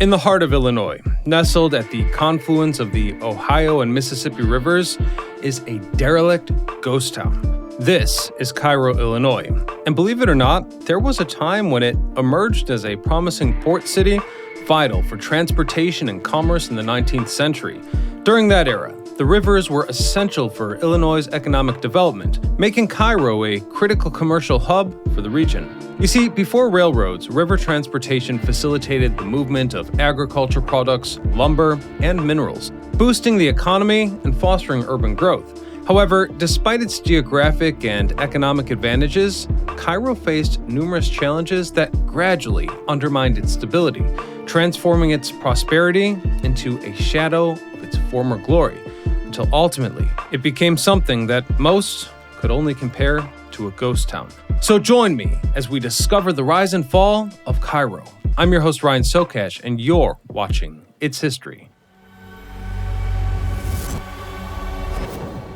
In the heart of Illinois, nestled at the confluence of the Ohio and Mississippi rivers, is a derelict ghost town. This is Cairo, Illinois. And believe it or not, there was a time when it emerged as a promising port city, vital for transportation and commerce in the 19th century. During that era, the rivers were essential for Illinois' economic development, making Cairo a critical commercial hub for the region. You see, before railroads, river transportation facilitated the movement of agriculture products, lumber, and minerals, boosting the economy and fostering urban growth. However, despite its geographic and economic advantages, Cairo faced numerous challenges that gradually undermined its stability, transforming its prosperity into a shadow of its former glory, until ultimately it became something that most could only compare to a ghost town. So join me as we discover the rise and fall of Cairo. I'm your host Ryan Socash, and you're watching It's History.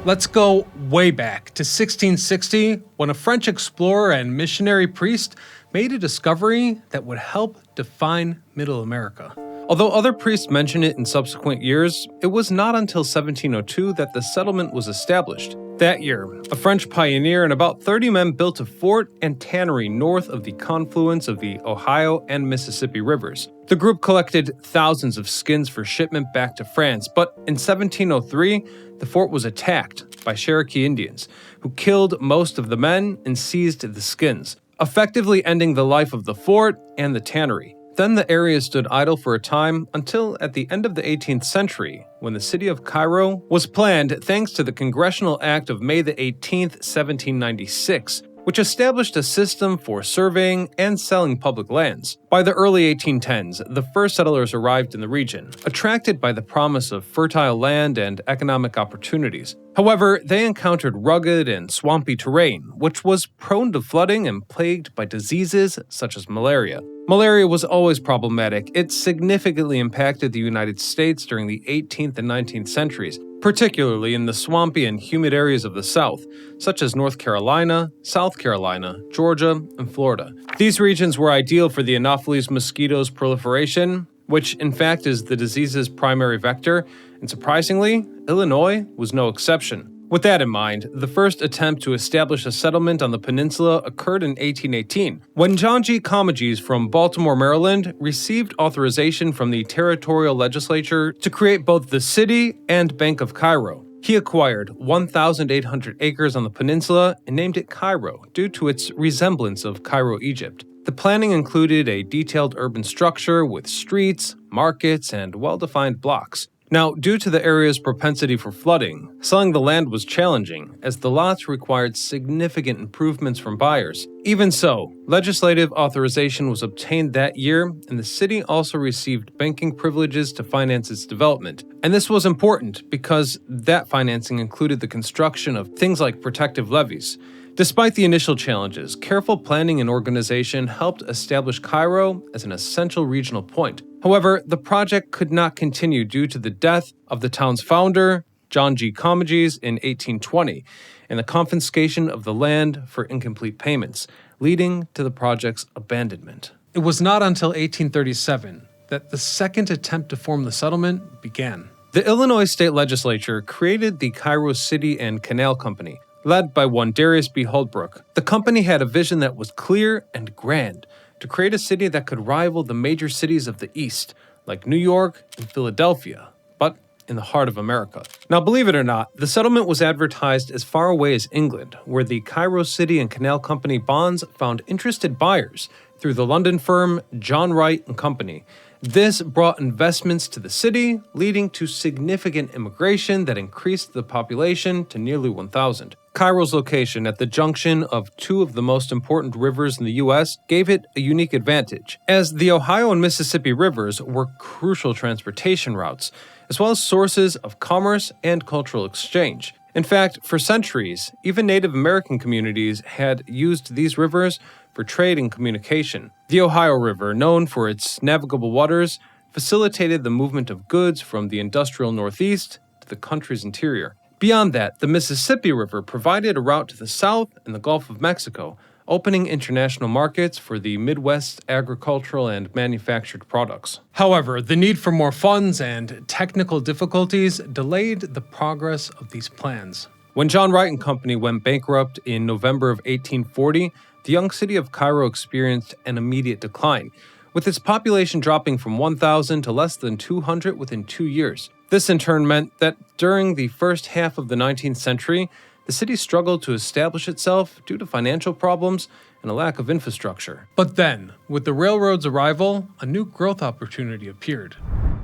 Let's go way back to 1660, when a French explorer and missionary priest made a discovery that would help define Middle America. Although other priests mention it in subsequent years, it was not until 1702 that the settlement was established. That year, a French pioneer and about 30 men built a fort and tannery north of the confluence of the Ohio and Mississippi rivers. The group collected thousands of skins for shipment back to France, but in 1703, the fort was attacked by Cherokee Indians, who killed most of the men and seized the skins, effectively ending the life of the fort and the tannery. Then the area stood idle for a time until at the end of the 18th century, when the city of Cairo was planned thanks to the Congressional Act of May 18, 1796, which established a system for surveying and selling public lands. By the early 1810s, the first settlers arrived in the region, attracted by the promise of fertile land and economic opportunities. However, they encountered rugged and swampy terrain, which was prone to flooding and plagued by diseases such as malaria. Malaria was always problematic. It significantly impacted the United States during the 18th and 19th centuries, particularly in the swampy and humid areas of the South, such as North Carolina, South Carolina, Georgia, and Florida. These regions were ideal for the Anopheles mosquito's proliferation, which in fact is the disease's primary vector, and surprisingly, Illinois was no exception. With that in mind, the first attempt to establish a settlement on the peninsula occurred in 1818, when John G. Comegys from Baltimore, Maryland, received authorization from the territorial legislature to create both the city and Bank of Cairo. He acquired 1,800 acres on the peninsula and named it Cairo due to its resemblance of Cairo, Egypt. The planning included a detailed urban structure with streets, markets, and well-defined blocks. Now, due to the area's propensity for flooding, selling the land was challenging, as the lots required significant improvements from buyers. Even so, legislative authorization was obtained that year, and the city also received banking privileges to finance its development. And this was important because that financing included the construction of things like protective levees. Despite the initial challenges, careful planning and organization helped establish Cairo as an essential regional point. However, the project could not continue due to the death of the town's founder, John G. Comegys, in 1820, and the confiscation of the land for incomplete payments, leading to the project's abandonment. It was not until 1837 that the second attempt to form the settlement began. The Illinois state legislature created the Cairo City and Canal Company, led by one Darius B. Holbrook. The company had a vision that was clear and grand, to create a city that could rival the major cities of the East, like New York and Philadelphia, but in the heart of America. Now, believe it or not, the settlement was advertised as far away as England, where the Cairo City and Canal Company bonds found interested buyers through the London firm John Wright and Company. This brought investments to the city, leading to significant immigration that increased the population to nearly 1,000. Cairo's location at the junction of two of the most important rivers in the U.S. gave it a unique advantage, as the Ohio and Mississippi rivers were crucial transportation routes, as well as sources of commerce and cultural exchange. In fact, for centuries, even Native American communities had used these rivers for trade and communication. The Ohio River, known for its navigable waters, facilitated the movement of goods from the industrial Northeast to the country's interior. Beyond that, the Mississippi River provided a route to the south and the Gulf of Mexico, opening international markets for the Midwest's agricultural and manufactured products. However, the need for more funds and technical difficulties delayed the progress of these plans. When John Wright and Company went bankrupt in November of 1840, the young city of Cairo experienced an immediate decline, with its population dropping from 1,000 to less than 200 within 2 years. This in turn meant that during the first half of the 19th century, the city struggled to establish itself due to financial problems and a lack of infrastructure. But then, with the railroad's arrival, a new growth opportunity appeared.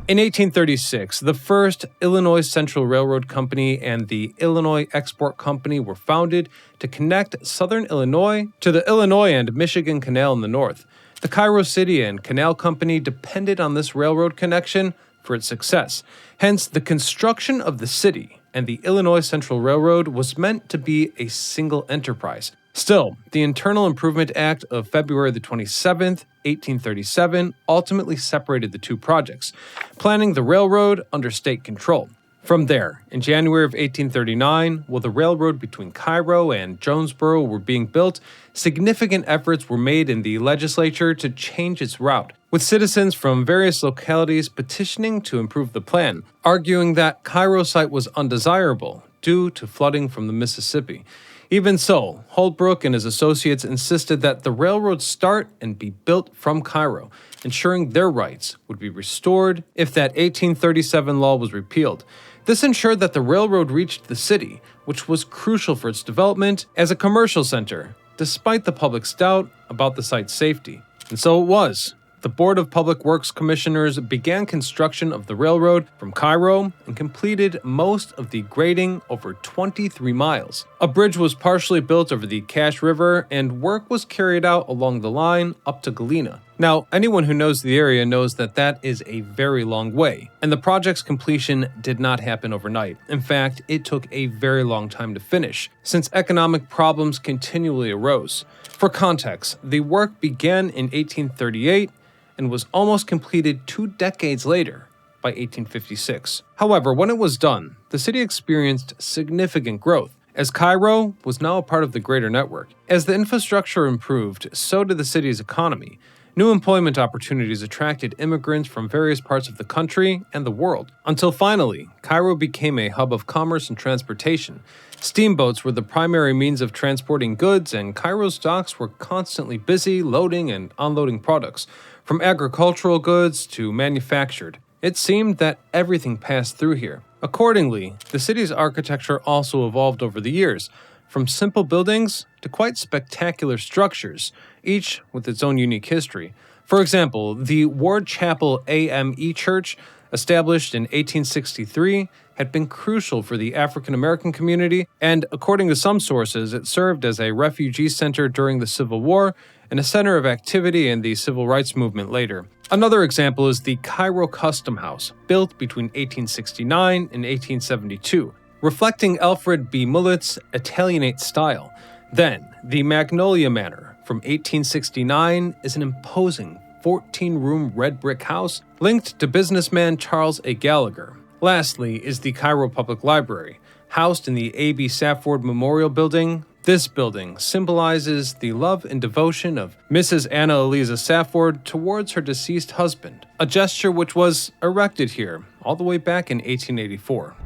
In 1836, the first Illinois Central Railroad Company and the Illinois Export Company were founded to connect southern Illinois to the Illinois and Michigan Canal in the north. The Cairo City and Canal Company depended on this railroad connection for its success. Hence, the construction of the city and the Illinois Central Railroad was meant to be a single enterprise. Still, the Internal Improvement Act of February the 27th, 1837 ultimately separated the two projects, planning the railroad under state control. From there, in January of 1839, while the railroad between Cairo and Jonesboro were being built, significant efforts were made in the legislature to change its route, with citizens from various localities petitioning to improve the plan, arguing that Cairo's site was undesirable due to flooding from the Mississippi. Even so, Holbrook and his associates insisted that the railroad start and be built from Cairo, ensuring their rights would be restored if that 1837 law was repealed. This ensured that the railroad reached the city, which was crucial for its development as a commercial center, despite the public's doubt about the site's safety. And so it was. The Board of Public Works Commissioners began construction of the railroad from Cairo and completed most of the grading over 23 miles. A bridge was partially built over the Cache River, and work was carried out along the line up to Galena. Now, anyone who knows the area knows that that is a very long way, and the project's completion did not happen overnight. In fact, it took a very long time to finish, since economic problems continually arose. For context, the work began in 1838 and was almost completed 2 decades later, by 1856. However, when it was done, the city experienced significant growth, as Cairo was now a part of the greater network. As the infrastructure improved, so did the city's economy. New employment opportunities attracted immigrants from various parts of the country and the world, until finally, Cairo became a hub of commerce and transportation. Steamboats were the primary means of transporting goods, and Cairo's docks were constantly busy loading and unloading products, from agricultural goods to manufactured. It seemed that everything passed through here. Accordingly, the city's architecture also evolved over the years, from simple buildings to quite spectacular structures, each with its own unique history. For example, the Ward Chapel AME Church, established in 1863, had been crucial for the African American community, and according to some sources, it served as a refugee center during the Civil War and a center of activity in the civil rights movement later. Another example is the Cairo Custom House, built between 1869 and 1872, reflecting Alfred B. Mullet's Italianate style. Then, the Magnolia Manor from 1869 is an imposing 14-room red brick house linked to businessman Charles A. Gallagher. Lastly is the Cairo Public Library, housed in the A.B. Safford Memorial Building. This building symbolizes the love and devotion of Mrs. Anna Eliza Safford towards her deceased husband, a gesture which was erected here all the way back in 1884.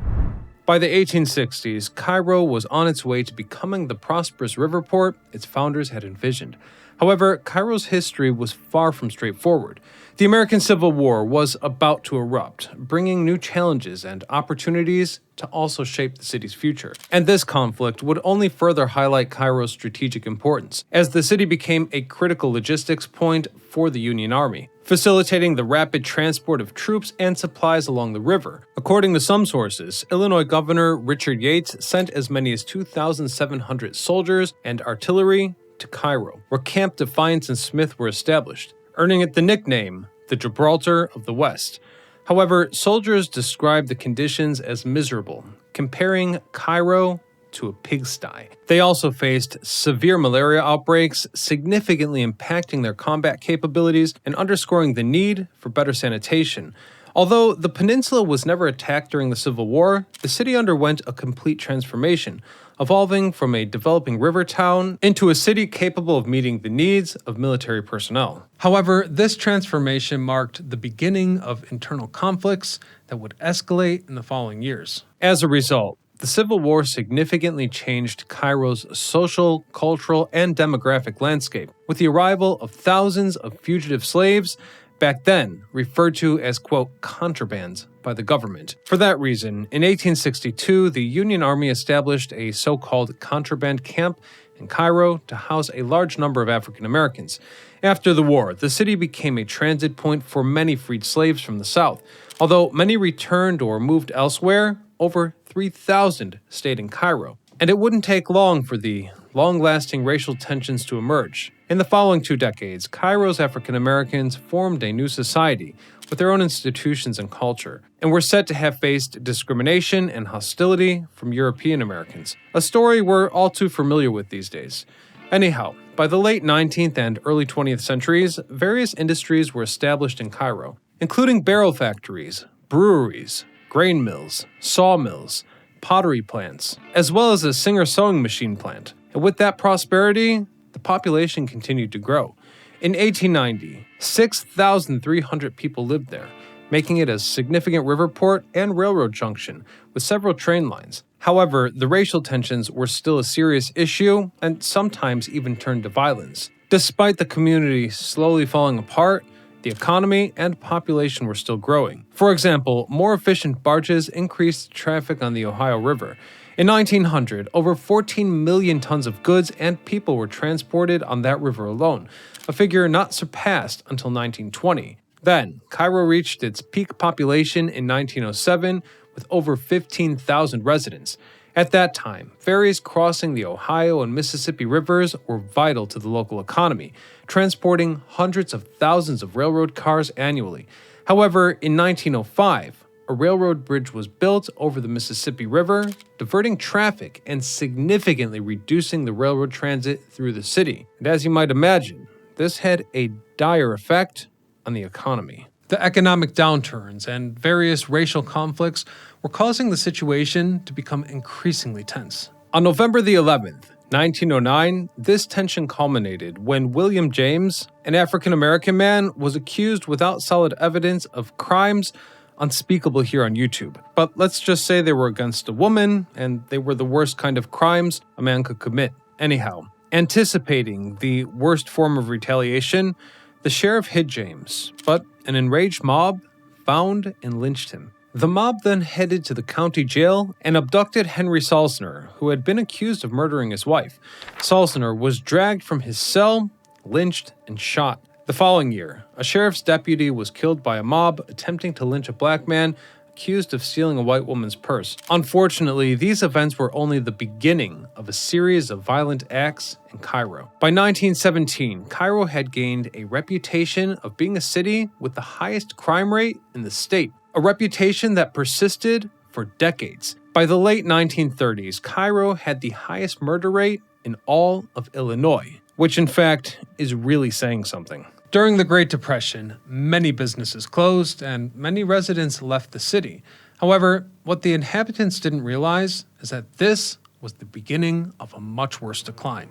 By the 1860s, Cairo was on its way to becoming the prosperous river port its founders had envisioned. However, Cairo's history was far from straightforward. The American Civil War was about to erupt, bringing new challenges and opportunities to also shape the city's future. And this conflict would only further highlight Cairo's strategic importance, as the city became a critical logistics point for the Union Army, facilitating the rapid transport of troops and supplies along the river. According to some sources, Illinois Governor Richard Yates sent as many as 2,700 soldiers and artillery to Cairo, where Camp Defiance and Smith were established, earning it the nickname the Gibraltar of the West. However, soldiers described the conditions as miserable, comparing Cairo to a pigsty. They also faced severe malaria outbreaks, significantly impacting their combat capabilities and underscoring the need for better sanitation. Although the peninsula was never attacked during the Civil War, the city underwent a complete transformation, evolving from a developing river town into a city capable of meeting the needs of military personnel. However, this transformation marked the beginning of internal conflicts that would escalate in the following years. As a result, the Civil War significantly changed Cairo's social, cultural, and demographic landscape, with the arrival of thousands of fugitive slaves, back then referred to as, quote, contrabands by the government. For that reason, in 1862, the Union Army established a so-called contraband camp in Cairo to house a large number of African Americans. After the war, the city became a transit point for many freed slaves from the South. Although many returned or moved elsewhere, over 3,000 stayed in Cairo. And it wouldn't take long for the long-lasting racial tensions to emerge. In the following 2 decades, Cairo's African Americans formed a new society with their own institutions and culture, and were said to have faced discrimination and hostility from European Americans, a story we're all too familiar with these days. Anyhow, by the late 19th and early 20th centuries, various industries were established in Cairo, including barrel factories, breweries, grain mills, sawmills, pottery plants, as well as a Singer-sewing machine plant. And with that prosperity, the population continued to grow. In 1890, 6,300 people lived there, making it a significant river port and railroad junction with several train lines. However, the racial tensions were still a serious issue and sometimes even turned to violence. Despite the community slowly falling apart, the economy and population were still growing. For example, more efficient barges increased traffic on the Ohio River. In 1900, over 14 million tons of goods and people were transported on that river alone, a figure not surpassed until 1920. Then, Cairo reached its peak population in 1907 with over 15,000 residents. At that time, ferries crossing the Ohio and Mississippi rivers were vital to the local economy, transporting hundreds of thousands of railroad cars annually. However, in 1905, a railroad bridge was built over the Mississippi River, diverting traffic and significantly reducing the railroad transit through the city. And as you might imagine, this had a dire effect on the economy. The economic downturns and various racial conflicts were causing the situation to become increasingly tense. On November the 11th, 1909, this tension culminated when William James, an African-American man, was accused without solid evidence of crimes unspeakable here on YouTube. But let's just say they were against a woman, and they were the worst kind of crimes a man could commit. Anyhow, anticipating the worst form of retaliation, the sheriff hid James, but an enraged mob found and lynched him. The mob then headed to the county jail and abducted Henry Salsner, who had been accused of murdering his wife. Salsner was dragged from his cell, lynched, and shot. The following year, a sheriff's deputy was killed by a mob attempting to lynch a black man accused of stealing a white woman's purse. Unfortunately, these events were only the beginning of a series of violent acts in Cairo. By 1917, Cairo had gained a reputation of being a city with the highest crime rate in the state, a reputation that persisted for decades. By the late 1930s, Cairo had the highest murder rate in all of Illinois, which in fact is really saying something. During the Great Depression, many businesses closed and many residents left the city. However, what the inhabitants didn't realize is that this was the beginning of a much worse decline.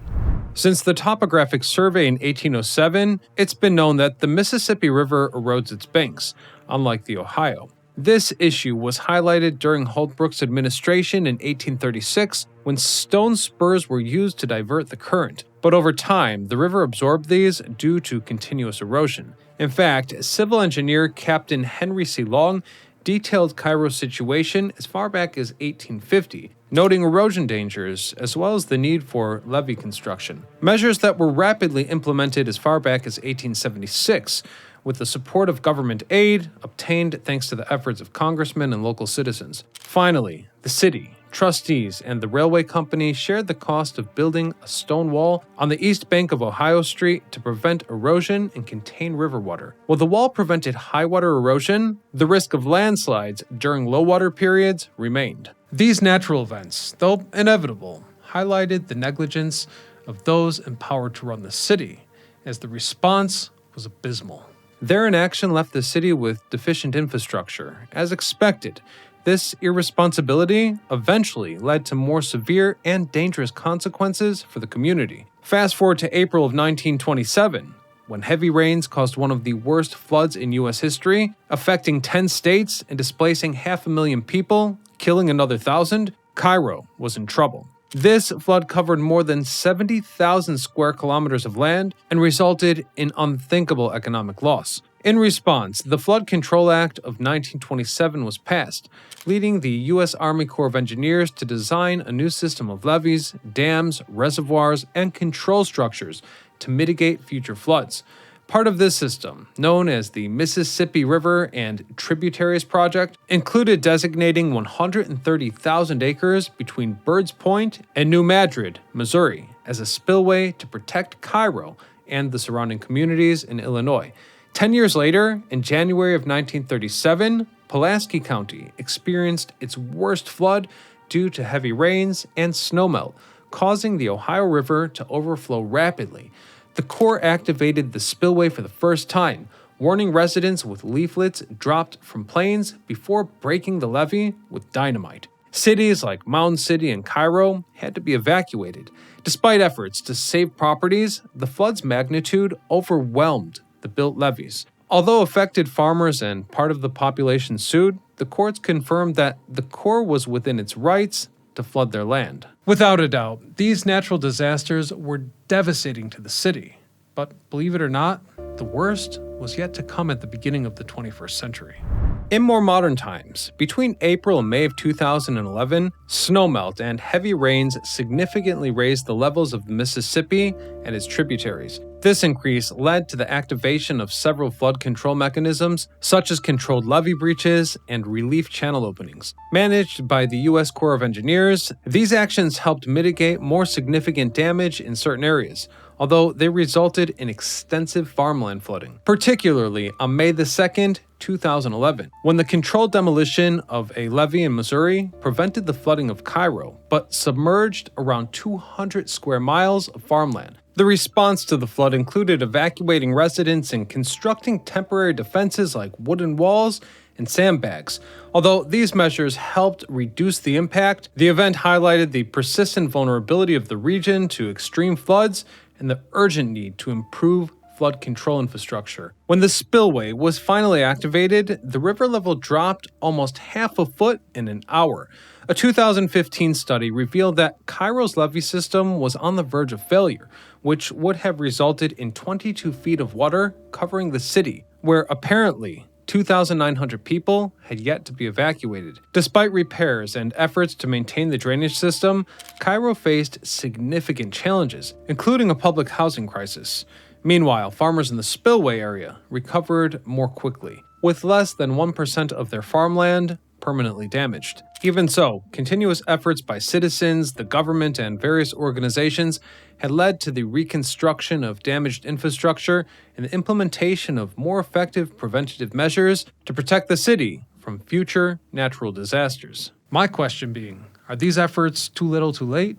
Since the topographic survey in 1807, it's been known that the Mississippi River erodes its banks, unlike the Ohio. This issue was highlighted during Holbrook's administration in 1836 when stone spurs were used to divert the current. But over time, the river absorbed these due to continuous erosion. In fact, civil engineer Captain Henry C. Long detailed Cairo's situation as far back as 1850, noting erosion dangers as well as the need for levee construction. Measures that were rapidly implemented as far back as 1876, with the support of government aid obtained thanks to the efforts of congressmen and local citizens. Finally, the city, trustees, and the railway company shared the cost of building a stone wall on the east bank of Ohio Street to prevent erosion and contain river water. While the wall prevented high water erosion, the risk of landslides during low water periods remained. These natural events, though inevitable, highlighted the negligence of those empowered to run the city, as the response was abysmal. Their inaction left the city with deficient infrastructure. As expected, this irresponsibility eventually led to more severe and dangerous consequences for the community. Fast forward to April of 1927, when heavy rains caused one of the worst floods in U.S. history, affecting 10 states and displacing 500,000 people, killing another 1,000, Cairo was in trouble. This flood covered more than 70,000 square kilometers of land and resulted in unthinkable economic loss. In response, the Flood Control Act of 1927 was passed, leading the U.S. Army Corps of Engineers to design a new system of levees, dams, reservoirs, and control structures to mitigate future floods. Part of this system, known as the Mississippi River and Tributaries Project, included designating 130,000 acres between Bird's Point and New Madrid, Missouri, as a spillway to protect Cairo and the surrounding communities in Illinois. 10 years later, in January of 1937, Pulaski County experienced its worst flood due to heavy rains and snowmelt, causing the Ohio River to overflow rapidly. The Corps activated the spillway for the first time, warning residents with leaflets dropped from planes before breaking the levee with dynamite. Cities like Mountain City and Cairo had to be evacuated. Despite efforts to save properties, the flood's magnitude overwhelmed the built levees. Although affected farmers and part of the population sued, the courts confirmed that the Corps was within its rights to flood their land. Without a doubt, these natural disasters were devastating to the city. But believe it or not, the worst was yet to come at the beginning of the 21st century. In more modern times, between April and May of 2011, snowmelt and heavy rains significantly raised the levels of the Mississippi and its tributaries. This increase led to the activation of several flood control mechanisms, such as controlled levee breaches and relief channel openings. Managed by the U.S. Corps of Engineers, these actions helped mitigate more significant damage in certain areas, although they resulted in extensive farmland flooding, particularly on May 2, 2011, when the controlled demolition of a levee in Missouri prevented the flooding of Cairo, but submerged around 200 square miles of farmland. The response to the flood included evacuating residents and constructing temporary defenses like wooden walls and sandbags. Although these measures helped reduce the impact, the event highlighted the persistent vulnerability of the region to extreme floods and the urgent need to improve flood control infrastructure. When the spillway was finally activated, the river level dropped almost half a foot in an hour. A 2015 study revealed that Cairo's levee system was on the verge of failure, which would have resulted in 22 feet of water covering the city, where apparently 2,900 people had yet to be evacuated. Despite repairs and efforts to maintain the drainage system, Cairo faced significant challenges, including a public housing crisis. Meanwhile, farmers in the spillway area recovered more quickly, with less than 1% of their farmland permanently damaged. Even so, continuous efforts by citizens, the government, and various organizations had led to the reconstruction of damaged infrastructure and the implementation of more effective preventative measures to protect the city from future natural disasters. My question being, are these efforts too little too late?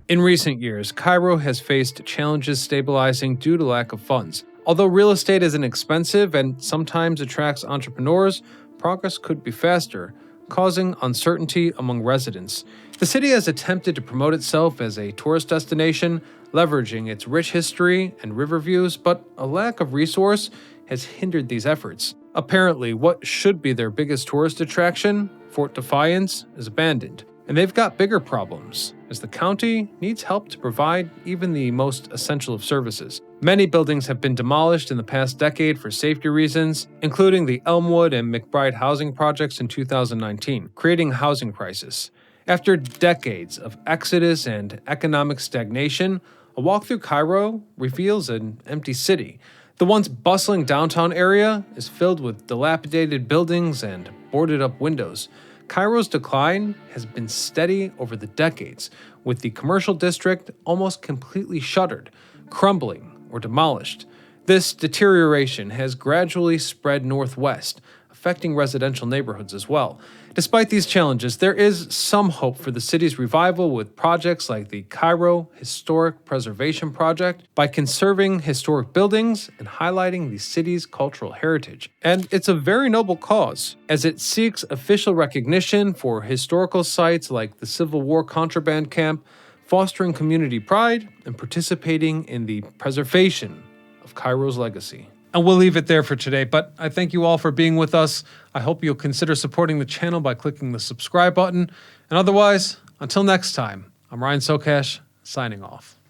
In recent years, Cairo has faced challenges stabilizing due to lack of funds. Although real estate is inexpensive and sometimes attracts entrepreneurs, progress could be faster, causing uncertainty among residents. The city has attempted to promote itself as a tourist destination, leveraging its rich history and river views, but a lack of resource has hindered these efforts. Apparently, what should be their biggest tourist attraction, Fort Defiance, is abandoned. And they've got bigger problems, as the county needs help to provide even the most essential of services. Many buildings have been demolished in the past decade for safety reasons, including the Elmwood and McBride housing projects in 2019, creating a housing crisis. After decades of exodus and economic stagnation, a walk through Cairo reveals an empty city. The once bustling downtown area is filled with dilapidated buildings and boarded-up windows. Cairo's decline has been steady over the decades, with the commercial district almost completely shuttered, crumbling, or demolished. This deterioration has gradually spread northwest, affecting residential neighborhoods as well. Despite these challenges, there is some hope for the city's revival with projects like the Cairo Historic Preservation Project by conserving historic buildings and highlighting the city's cultural heritage. And it's a very noble cause, as it seeks official recognition for historical sites like the Civil War contraband camp, fostering community pride, and participating in the preservation of Cairo's legacy. And we'll leave it there for today, but I thank you all for being with us. I hope you'll consider supporting the channel by clicking the subscribe button. And otherwise, until next time, I'm Ryan Socash, signing off.